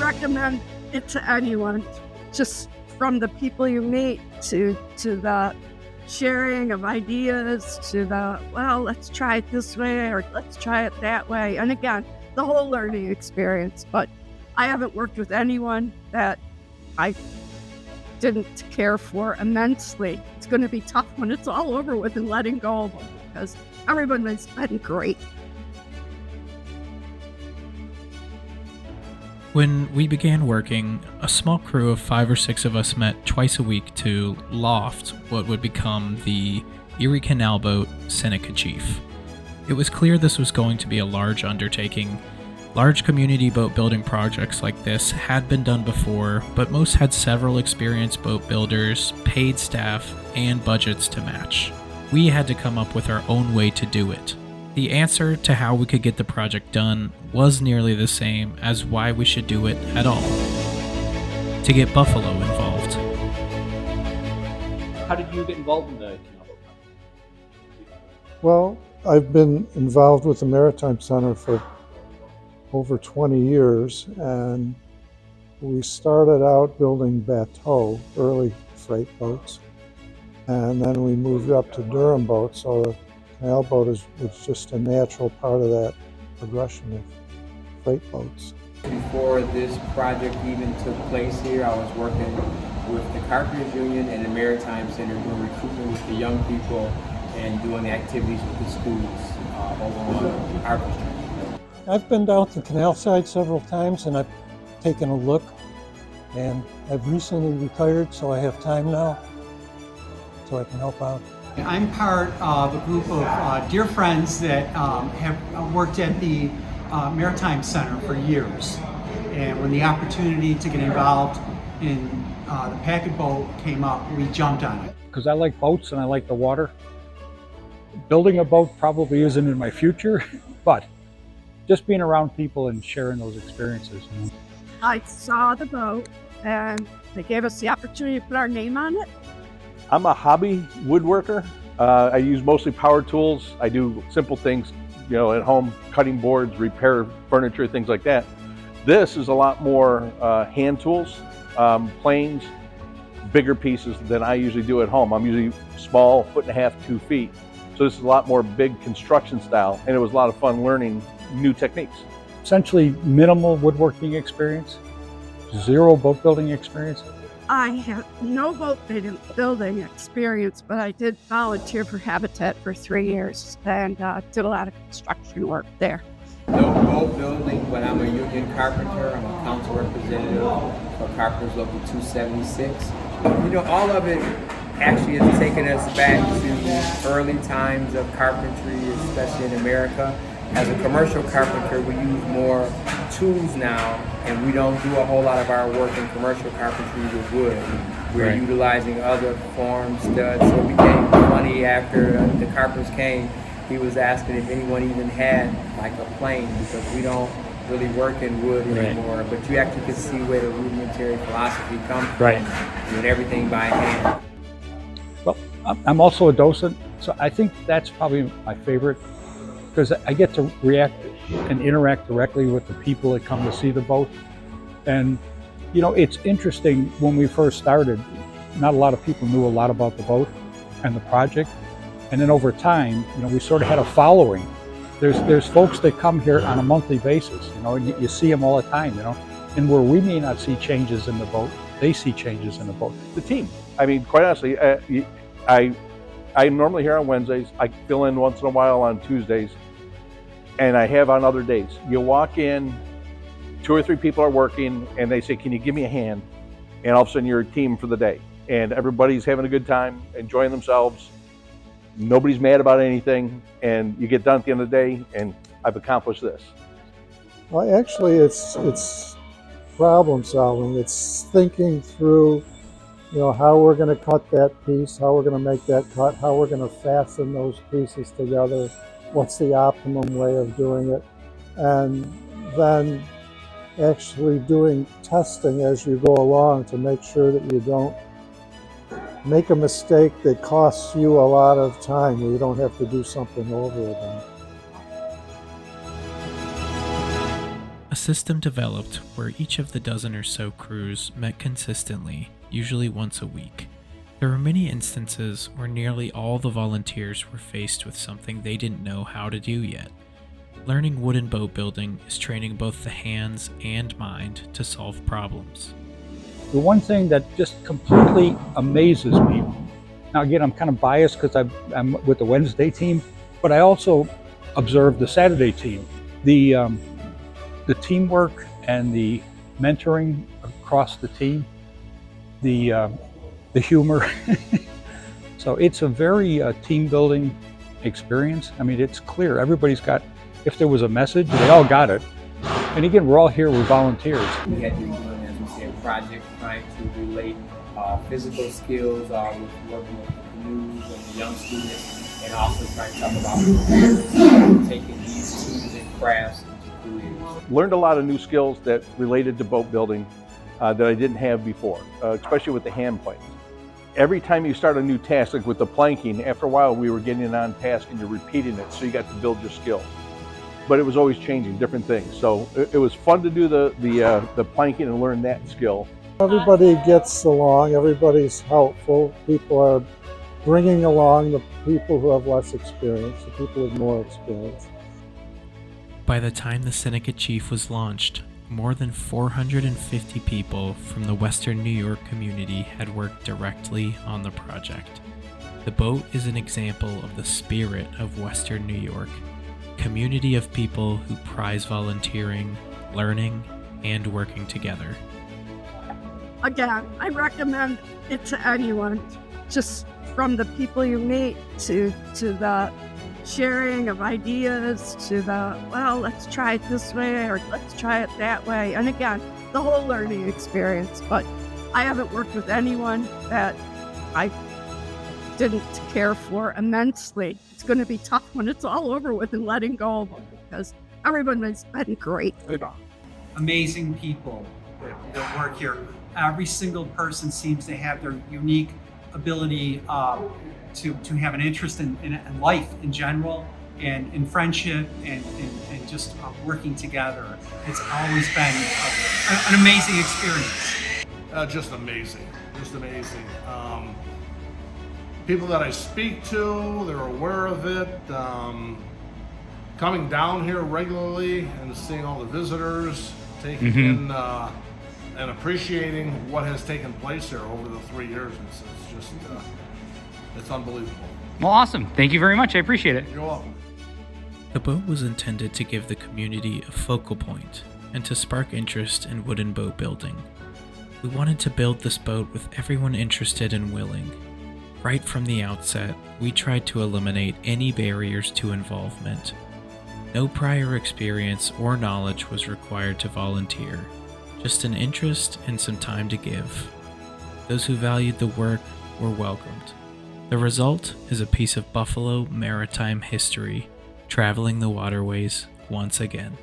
recommend it to anyone, just from the people you meet to the sharing of ideas to the, well, let's try it this way or let's try it that way. And again, the whole learning experience. But I haven't worked with anyone that I didn't care for immensely. It's going to be tough when it's all over with and letting go of them because everyone has been great. When we began working, a small crew of 5 or 6 of us met twice a week to loft what would become the Erie Canal Boat Seneca Chief. It was clear this was going to be a large undertaking. Large community boat building projects like this had been done before, but most had several experienced boat builders, paid staff, and budgets to match. We had to come up with our own way to do it. The answer to how we could get the project done was nearly the same as why we should do it at all: to get Buffalo involved. How did you get involved in the Canal Boat project? Well, I've been involved with the Maritime Center for over 20 years, and we started out building bateau, early freight boats, and then we moved up to Durham boats, so the Canal Boat was just a natural part of that progression of freight boats. Before this project even took place here, I was working with the Carpenters Union and the Maritime Center doing recruitment with the young people and doing activities with the schools over on Harper Street. I've been down to the canal side several times and I've taken a look, and I've recently retired, so I have time now, so I can help out. I'm part of a group of dear friends that have worked at the Maritime Center for years. And when the opportunity to get involved in the packet boat came up, we jumped on it. Because I like boats and I like the water. Building a boat probably isn't in my future, but just being around people and sharing those experiences. You know? I saw the boat and they gave us the opportunity to put our name on it. I'm a hobby woodworker. I use mostly power tools. I do simple things, at home, cutting boards, repair furniture, things like that. This is a lot more hand tools, planes, bigger pieces than I usually do at home. I'm usually small, 1.5 feet, 2 feet. So this is a lot more big construction style, and it was a lot of fun learning new techniques. Essentially minimal woodworking experience, 0 boat building experience. I have no boat building experience, but I did volunteer for Habitat for 3 years and did a lot of construction work there. No boat building, but I'm a union carpenter. I'm a council representative for Carpenters Local 276. All of it actually has taken us back to early times of carpentry, especially in America. As a commercial carpenter, we use more tools now, and we don't do a whole lot of our work in commercial carpentry with wood. We're utilizing other forms, studs. So it became funny after the carpenters came. He was asking if anyone even had like a plane, because we don't really work in wood anymore. But you actually can see where the rudimentary philosophy comes from, doing everything by hand. Well, I'm also a docent, so I think that's probably my favorite, because I get to react and interact directly with the people that come to see the boat. And, it's interesting, when we first started, not a lot of people knew a lot about the boat and the project. And then over time, we sort of had a following. There's folks that come here on a monthly basis, and you see them all the time, and where we may not see changes in the boat, they see changes in the boat. The team. I mean, quite honestly, I'm normally here on Wednesdays. I fill in once in a while on Tuesdays, and I have on other days. You walk in, 2 or 3 people are working, and they say, "Can you give me a hand?" And all of a sudden you're a team for the day. And everybody's having a good time, enjoying themselves. Nobody's mad about anything, and you get done at the end of the day, and I've accomplished this. Well, actually, it's problem solving. It's thinking through, how we're going to cut that piece, how we're going to make that cut, how we're going to fasten those pieces together, what's the optimum way of doing it, and then actually doing testing as you go along to make sure that you don't make a mistake that costs you a lot of time, where you don't have to do something over again. A system developed where each of the dozen or so crews met consistently, usually once a week. There were many instances where nearly all the volunteers were faced with something they didn't know how to do yet. Learning wooden boat building is training both the hands and mind to solve problems. The one thing that just completely amazes me, now again, I'm kind of biased because I'm with the Wednesday team, but I also observe the Saturday team. The teamwork and the mentoring across the team, the humor. So it's a very team building experience. I mean, it's clear. Everybody's got, if there was a message, they all got it. And again, we're all here, we're volunteers. We had to be doing, as we say, a project trying to relate physical skills with working with the canoes and the young students, and also trying to talk about taking these tools and crafts into careers. Learned a lot of new skills that related to boat building that I didn't have before, especially with the hand planes. Every time you start a new task, like with the planking, after a while we were getting on task and you're repeating it, so you got to build your skill. But it was always changing, different things. So it was fun to do the planking and learn that skill. Everybody gets along, everybody's helpful. People are bringing along the people who have less experience, the people with more experience. By the time the Seneca Chief was launched, more than 450 people from the Western New York community had worked directly on the project. The boat is an example of the spirit of Western New York, a community of people who prize volunteering, learning, and working together. Again, I recommend it to anyone, just from the people you meet to the sharing of ideas to the, well, let's try it this way or let's try it that way. And again, the whole learning experience. But I haven't worked with anyone that I didn't care for immensely. It's going to be tough when it's all over with and letting go of them, because everyone has been great. Amazing people that work here. Every single person seems to have their unique ability to have an interest in life in general, and in friendship, and just working together. It's always been an amazing experience. Just amazing. People that I speak to, they're aware of it. Coming down here regularly and seeing all the visitors, taking in and appreciating what has taken place here over the 3 years. It's just, it's unbelievable. Well, awesome. Thank you very much. I appreciate it. You're welcome. The boat was intended to give the community a focal point and to spark interest in wooden boat building. We wanted to build this boat with everyone interested and willing. Right from the outset, we tried to eliminate any barriers to involvement. No prior experience or knowledge was required to volunteer, just an interest and some time to give. Those who valued the work were welcomed. The result is a piece of Buffalo maritime history, traveling the waterways once again.